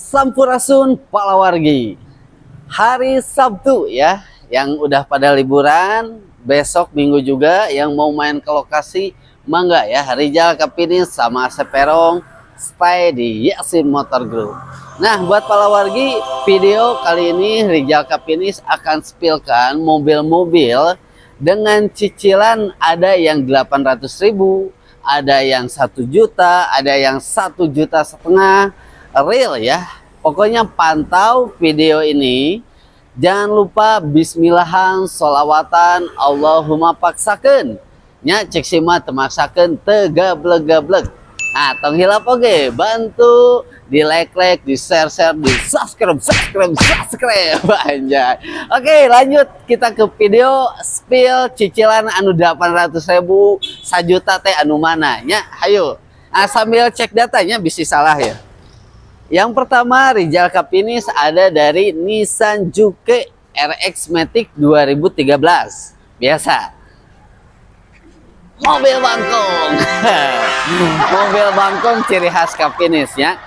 Sampurasun Palawargi. Hari Sabtu ya, yang udah pada liburan, besok Minggu juga yang mau main ke lokasi, mangga ya, Rijal Kapinis sama Seperong stay di Yasin Motor Group. Nah, buat Palawargi, video kali ini Rijal Kapinis akan spillkan mobil-mobil dengan cicilan ada yang 800.000, ada yang 1 juta, ada yang 1,5 juta, real ya. Pokoknya pantau video ini. Jangan lupa bismillahan, sholawatan, Allahumma paksakan nya cek sima temaksakan tegablek-gablek. Nah, tong hilap oke, bantu di like, di share, di subscribe anjay. Oke, lanjut kita ke video spill cicilan anu 800.000, 1 juta teh anu mana nya. Hayo. Nah, sambil cek datanya bisa salah ya. Yang pertama Rijal Kapinis ada dari Nissan Juke RX Matic 2013. Biasa. Mobil bangkong. Mobil bangkong ciri khas Kapinis ya.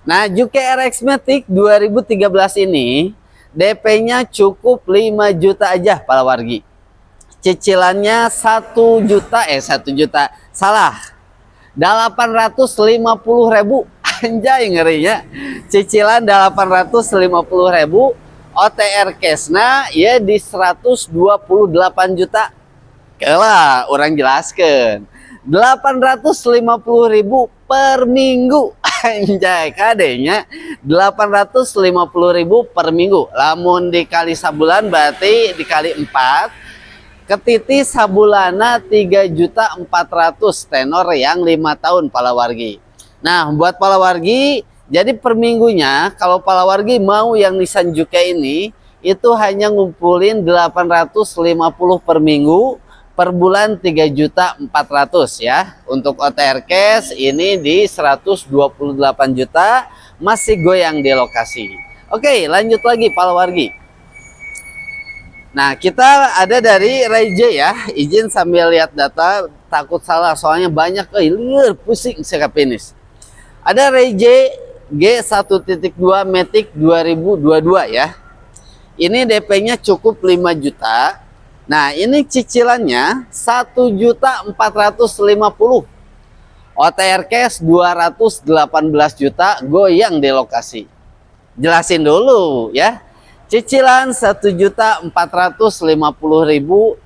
Nah, Juke RX Matic 2013 ini DP-nya cukup 5 juta aja Palawargi. Cicilannya 1 juta, 1 juta. Salah. 850.000. Anjay ngerinya. Cicilan 850.000, OTR cashna ya di 128 juta. Kelah orang jelaskan 850.000 per minggu. Anjay kadenya 850.000 per minggu. Lamun dikali sabulan berarti dikali 4, ketiti sabulana 3.400.000 tenor yang 5 tahun Palawargi. Nah, buat Palawargi, jadi per minggunya kalau Palawargi mau yang Nissan Juke ini itu hanya ngumpulin 850 per minggu, per bulan 3.400.000 ya. Untuk OTR cash ini di 128 juta, masih goyang di lokasi. Oke, lanjut lagi Palawargi. Nah, kita ada dari Ray-J ya. Izin sambil lihat data, takut salah soalnya banyak liur pusing Kapinis. Ada Ray-J G1.2 Matic 2022 ya. Ini DP-nya cukup 5 juta. Nah, ini cicilannya 1.450. OTR cash 218 juta, goyang di lokasi. Jelasin dulu ya. Cicilan 1.450.000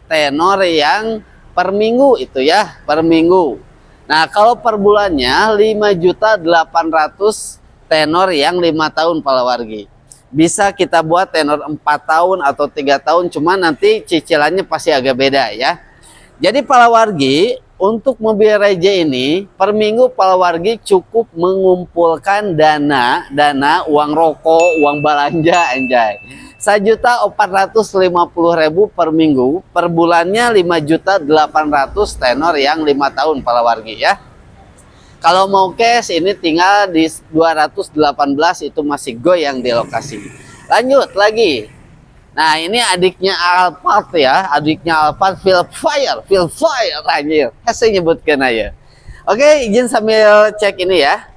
tenor yang per minggu itu ya, per minggu. Nah, kalau per bulannya 5.800.000 tenor yang 5 tahun Palawargi. Bisa kita buat tenor 4 tahun atau 3 tahun, cuma nanti cicilannya pasti agak beda ya. Jadi Palawargi, untuk mobil Ray-J ini per minggu Palawargi cukup mengumpulkan dana uang rokok, uang belanja anjay. 1.450.000 per minggu, per bulannya 5.800.000 tenor yang 5 tahun Palawargi ya. Kalau mau cash ini tinggal di 218, itu masih goyang di lokasi. Lanjut lagi. Nah, ini adiknya Alphard ya, adiknya Alphard feel fire anjir. Saya nyebutkan aja. Oke, izin sambil cek ini ya.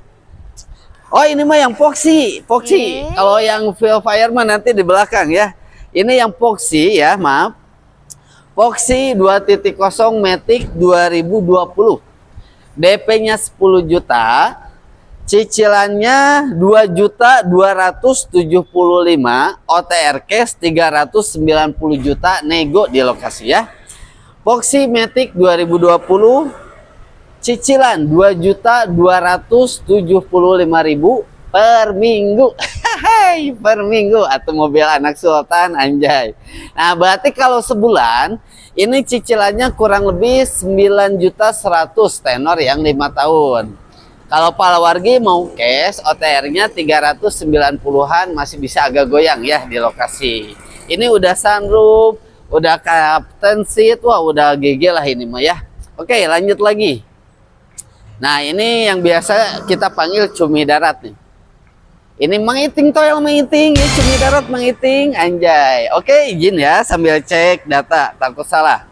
Oh, ini mah yang Foxy. Kalau yang feel fire mah nanti di belakang ya. Ini yang Foxy ya, maaf. Foxy 2.0 Matic 2020. DP-nya 10 juta. Cicilannya 2.275.000, OTR cash 390 juta, nego di lokasi ya. Foxy Matic 2020. Cicilan 2.275.000 per minggu. Per minggu atau mobil anak sultan anjay. Nah, berarti kalau sebulan ini cicilannya kurang lebih 9.100.000 tenor yang 5 tahun. Kalau Palawargi mau cash, OTR-nya 390-an, masih bisa agak goyang ya di lokasi. Ini udah sunroof, udah captain seat, wah udah GG lah ini mah ya. Oke, lanjut lagi. Nah, ini yang biasa kita panggil cumi darat nih. Ini mengiting toel mengiting, ya cumi darat mengiting anjay. Oke, izin ya sambil cek data, takut salah.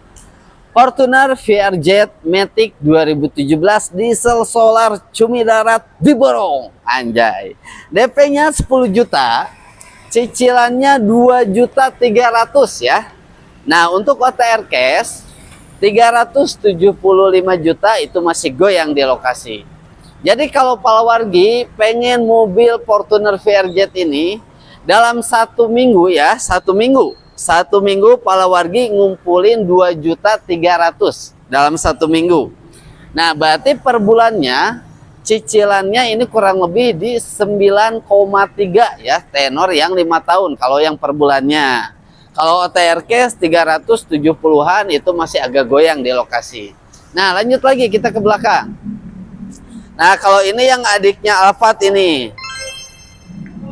Fortuner VRZ Matic 2017 diesel solar cumi darat diborong. Anjay. DP-nya 10 juta, cicilannya 2.300.000 ya. Nah, untuk OTR cash 375 juta itu masih goyang di lokasi. Jadi kalau Palawargi pengen mobil Fortuner VRZ ini dalam 1 minggu ya, 1 minggu Palawargi ngumpulin 2.300.000 dalam 1 minggu. Nah, berarti per bulannya cicilannya ini kurang lebih di 9,3 ya, tenor yang 5 tahun kalau yang per bulannya. Kalau OTR cash 370-an itu masih agak goyang di lokasi. Nah, lanjut lagi kita ke belakang. Nah, kalau ini yang adiknya Alphard ini.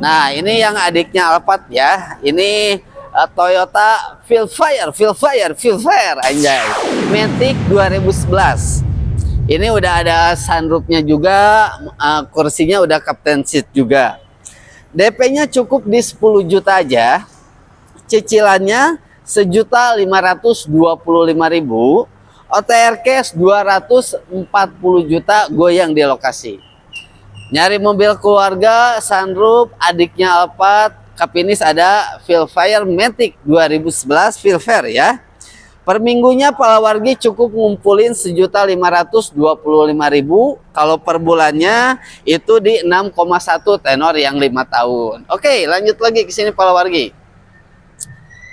Nah, ini yang adiknya Alphard ya. Ini Toyota Fieldfire anjay. Matic 2011. Ini udah ada sunroofnya juga, kursinya udah captain seat juga. DP-nya cukup di 10 juta aja. Cicilannya 1.525.000. OTR cash 240 juta goyang di lokasi. Nyari mobil keluarga, sunroof, adiknya Alphard, Kapinis ada Fieldfire Matic 2011 Fieldfire ya. Per minggunya Palawargi cukup ngumpulin 1.525.000. Kalau per bulannya itu di 6,1 tenor yang 5 tahun. Oke, lanjut lagi ke sini Palawargi.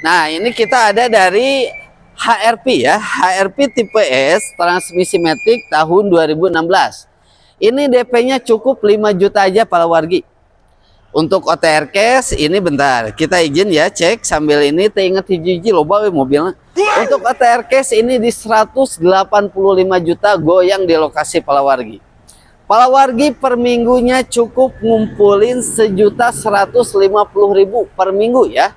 Nah, ini kita ada dari HRP ya. HRP tipe S transmisi Matic tahun 2016. Ini DP-nya cukup 5 juta aja Palawargi. Untuk OTR cash ini bentar kita izin ya cek sambil ini teingat hiji-hiji loba mobilnya. Untuk OTR cash ini di 185 juta goyang di lokasi Palawargi. Palawargi per minggunya cukup ngumpulin 1.150.000 per minggu ya.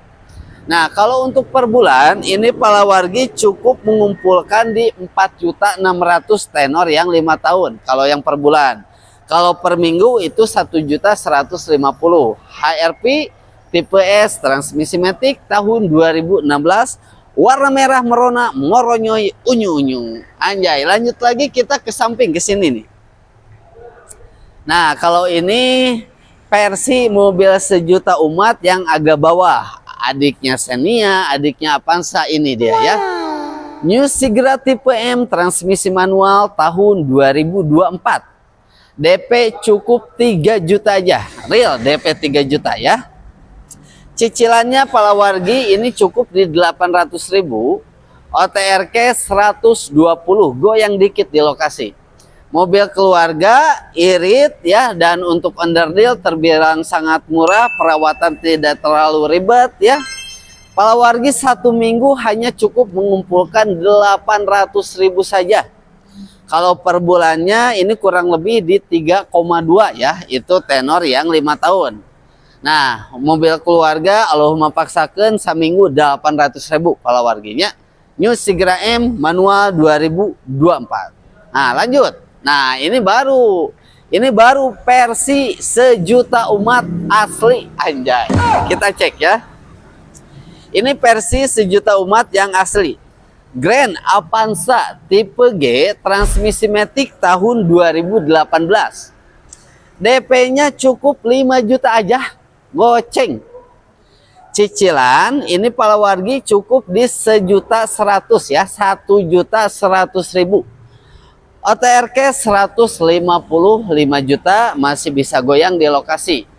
Nah, kalau untuk per bulan ini Palawargi cukup mengumpulkan di 4.600.000 tenor yang 5 tahun kalau yang per bulan. Kalau per minggu itu 1.150.000. HRP tipe S transmisi Matic tahun 2016 warna merah merona moronyoy unyu-unyu. Anjay, lanjut lagi kita ke samping ke sini nih. Nah, kalau ini versi mobil sejuta umat yang agak bawah. Adiknya Xenia, adiknya Avanza ini dia ya. New Sigra tipe M transmisi manual tahun 2024. DP cukup 3 juta aja, real DP 3 juta ya. Cicilannya Palawargi ini cukup di 800.000. OTR cash 120, goyang dikit di lokasi. Mobil keluarga, irit ya, dan untuk underdeal terbilang sangat murah, perawatan tidak terlalu ribet ya. Palawargi 1 minggu hanya cukup mengumpulkan 800.000 saja. Kalau per bulannya ini kurang lebih di 3,2 ya, itu tenor yang 5 tahun. Nah, mobil keluarga Allahumma paksakan saminggu 800.000 Palawarginya. New Sigra M manual 2024. Nah, lanjut. Nah, ini baru versi sejuta umat asli anjay. Kita cek ya. Ini versi sejuta umat yang asli. Grand Avanza tipe G transmisi Matic tahun 2018. DP-nya cukup 5 juta aja, goceng. Cicilan ini Palawargi cukup di 1.100.000 ya, 1.100.000. OTR cash 155 juta masih bisa goyang di lokasi.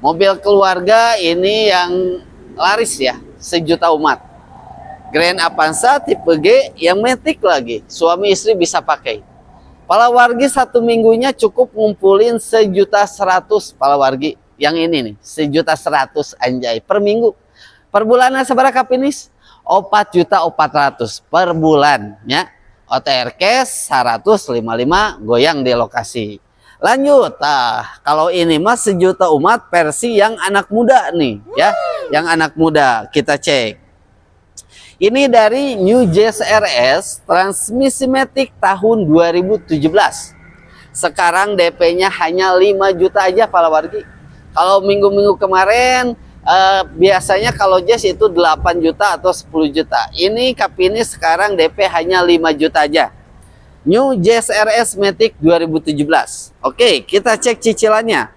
Mobil keluarga ini yang laris ya, sejuta umat. Grand Avanza tipe G yang Matic lagi, suami istri bisa pakai. Palawargi 1 minggunya cukup ngumpulin 1.100.000 Palawargi. Yang ini nih 1.100.000 anjay per minggu. Per bulannya seberapa Kapinis? 4.400.000 per bulan ya. OTR cash 155 goyang di lokasi. Lanjut, kalau ini mas sejuta umat versi yang anak muda nih ya, yang anak muda kita cek. Ini dari New Jazz RS transmisi Matic tahun 2017. Sekarang DP-nya hanya 5 juta aja Palawargi. Kalau minggu-minggu kemarin Biasanya kalau Jazz itu 8 juta atau 10 juta. Ini Kapinis sekarang DP hanya 5 juta aja. New Jazz RS Matic 2017. Oke, kita cek cicilannya.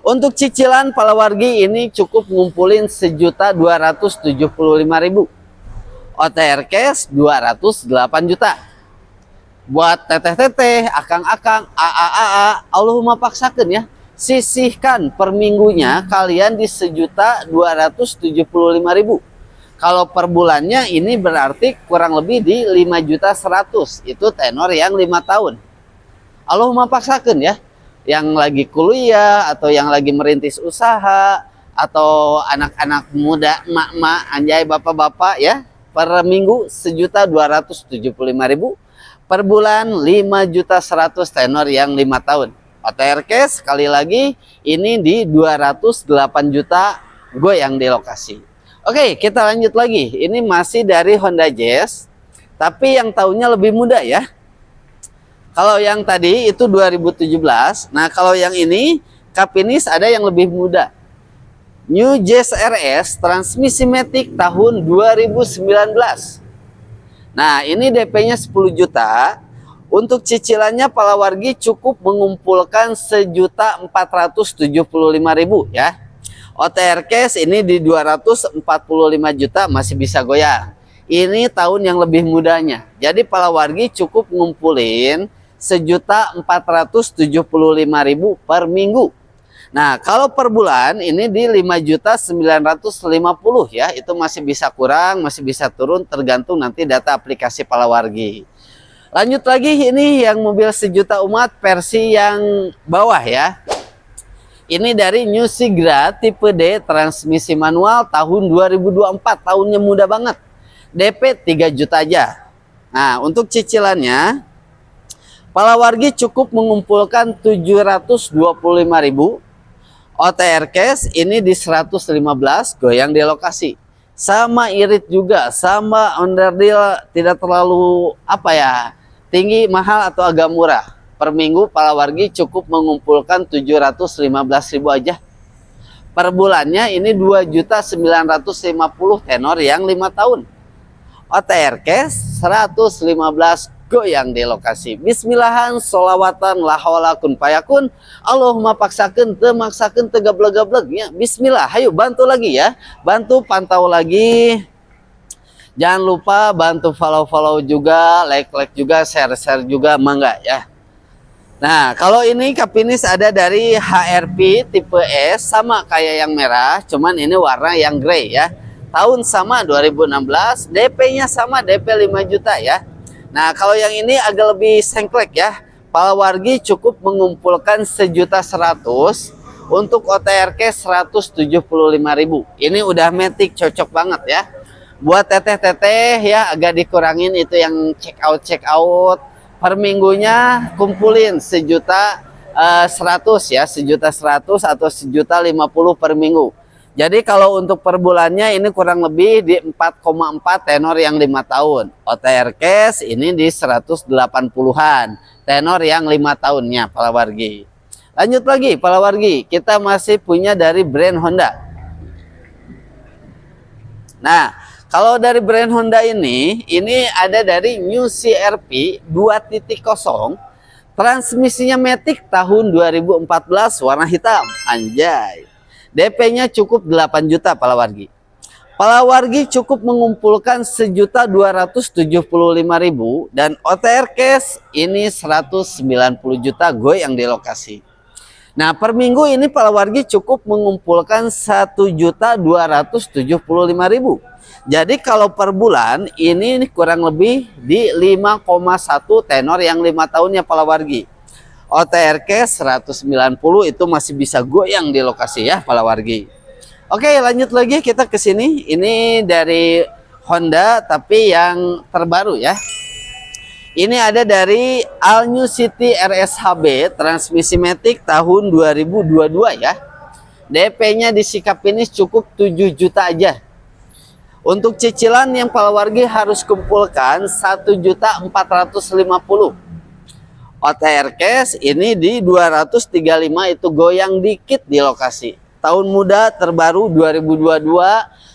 Untuk cicilan Palawargi ini cukup ngumpulin 1.275.000. OTR cash 208 juta. Buat teteh-teteh, akang-akang, AA, Allahumma paksakan ya. Sisihkan per minggunya kalian di 1.275.000. Kalau per bulannya ini berarti kurang lebih di 5.100.000. Itu tenor yang 5 tahun. Allahumma paksakan ya. Yang lagi kuliah atau yang lagi merintis usaha atau anak-anak muda, emak-emak, anjay, bapak-bapak ya. Per minggu 1.275.000, per bulan 5.100.000 tenor yang 5 tahun. OTR cash sekali lagi ini di 208 juta goyang di lokasi. Oke, kita lanjut lagi. Ini masih dari Honda Jazz, tapi yang tahunnya lebih muda ya. Kalau yang tadi itu 2017, nah kalau yang ini Kapinis ada yang lebih muda. New Jazz RS transmisi Matic tahun 2019. Nah, ini DP-nya 10 juta. Untuk cicilannya Palawargi cukup mengumpulkan 1.475.000 ya. OTR cash ini di 245 juta masih bisa goyang. Ini tahun yang lebih mudanya. Jadi Palawargi cukup ngumpulin 1.475.000 per minggu. Nah, kalau per bulan ini di 5.950 ya, itu masih bisa kurang, masih bisa turun tergantung nanti data aplikasi Palawargi. Lanjut lagi, ini yang mobil 1 juta umat versi yang bawah ya. Ini dari New Sigra tipe D transmisi manual tahun 2024, tahunnya muda banget. DP 3 juta aja. Nah, untuk cicilannya Palawargi cukup mengumpulkan 725.000. OTR cash ini di 115 goyang di lokasi. Sama irit juga, sama onderdil tidak terlalu apa ya, tinggi, mahal atau agak murah. Per minggu Palawargi cukup mengumpulkan 715.000 aja. Per bulannya ini 2.950 tenor yang 5 tahun. OTR cash 115 goyang di lokasi. Bismillahan, solawatan, la haula kun payakun. Allahumma paksakan, temaksakan, tegableg-gableg ya. Bismillah, ayo bantu lagi ya. Bantu pantau lagi. Jangan lupa bantu follow-follow juga, like-like juga, share-share juga, mangga ya. Nah, kalau ini Kapinis ada dari HRP tipe S, sama kayak yang merah, cuman ini warna yang grey ya. Tahun sama 2016, DP-nya sama, DP 5 juta ya. Nah, kalau yang ini agak lebih sengklek ya. Palawargi cukup mengumpulkan 1.100.000 untuk OTR cash 175.000. Ini udah Matic, cocok banget ya. Buat teteh-teteh ya, agak dikurangin itu yang check out. Per minggunya kumpulin 1.100.000 ya, 1.100.000 atau 1.050.000 per minggu. Jadi kalau untuk per bulannya ini kurang lebih di 4,4 tenor yang 5 tahun. OTR cash ini di 180-an. Tenor yang 5 tahunnya Palawargi. Lanjut lagi Palawargi, kita masih punya dari brand Honda. Nah, kalau dari brand Honda ini ada dari New CR-V 2.0. Transmisinya Matic tahun 2014 warna hitam. Anjay. DP-nya cukup 8 juta Palawargi. Palawargi cukup mengumpulkan 1.275.000 dan OTR cash ini 190 juta goyang di lokasi. Nah, per minggu ini Palawargi cukup mengumpulkan 1.275.000. Jadi kalau per bulan ini kurang lebih di 5,1 tenor yang 5 tahunnya Palawargi. OTR cash 190 itu masih bisa goyang di lokasi ya Palawargi. Oke, lanjut lagi kita ke sini. Ini dari Honda tapi yang terbaru ya. Ini ada dari All New City RSHB transmisi Matic tahun 2022 ya. DP-nya di Kapinis cukup 7 juta aja. Untuk cicilan yang Palawargi harus kumpulkan 1.450.000. OTR cash ini di 235 itu goyang dikit di lokasi. tahun muda terbaru 2022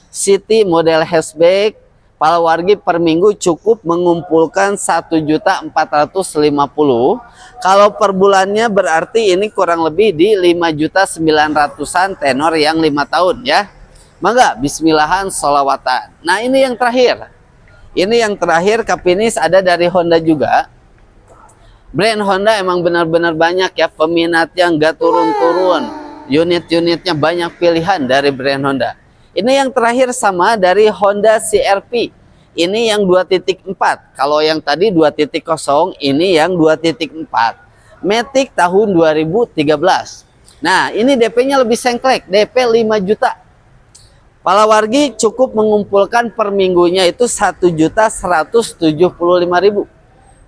City model hatchback Palawargi per minggu cukup mengumpulkan 1.450.000. Kalau per bulannya berarti ini kurang lebih di 5.900.000-an tenor yang 5 tahun ya. Mangga bismillahan sholawatan. Nah ini yang terakhir. Ini yang terakhir Kapinis ada dari Honda juga. Brand Honda emang benar-benar banyak ya, peminatnya nggak turun-turun. Unit-unitnya banyak pilihan dari brand Honda. Ini yang terakhir sama dari Honda CR-V. Ini yang 2.4. Kalau yang tadi 2.0, ini yang 2.4. Matic tahun 2013. Nah, ini DP-nya lebih sengklek, DP 5 juta. Palawargi cukup mengumpulkan per minggunya itu 1.175.000.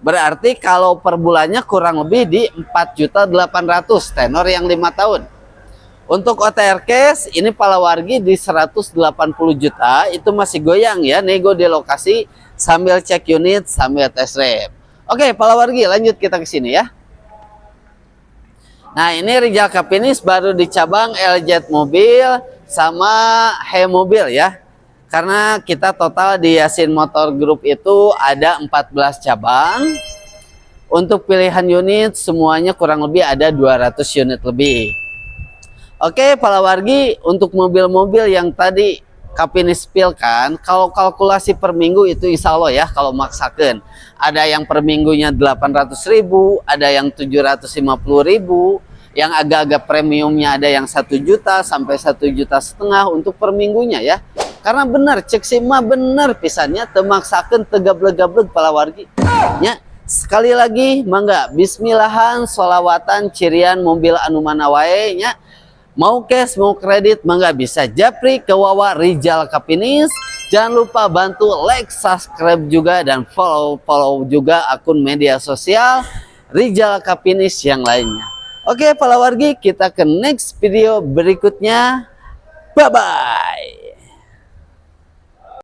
Berarti kalau per bulannya kurang lebih di 4.800.000 tenor yang 5 tahun. Untuk OTR cash ini Palawargi di 180 juta itu masih goyang ya, nego di lokasi sambil cek unit sambil test drive. Oke, Palawargi lanjut kita ke sini ya. Nah, ini Rijal Kapinis baru di cabang LZ Mobil sama He Mobil ya. Karena kita total di Yasin Motor Group itu ada 14 cabang. Untuk pilihan unit semuanya kurang lebih ada 200 unit lebih. Oke, Palawargi untuk mobil-mobil yang tadi Kapinis pilkan, kalau kalkulasi per minggu itu insya Allah ya, kalau maksakan. Ada yang per minggunya 800.000, ada yang 750.000, yang agak-agak premiumnya ada yang 1 juta sampai 1,5 juta untuk per minggunya ya. Karena benar, cek sima benar pisannya, temaksakan tegableg-gableg Palawargi. Ya, sekali lagi, mangga bismillahan, sholawatan, cirian mobil anu mana wae nya. Mau cash, mau kredit, mangga bisa japri ke Wawa Rijal Kapinis. Jangan lupa bantu like, subscribe juga, dan follow juga akun media sosial Rijal Kapinis yang lainnya. Oke, Palawargi, kita ke next video berikutnya. Bye-bye.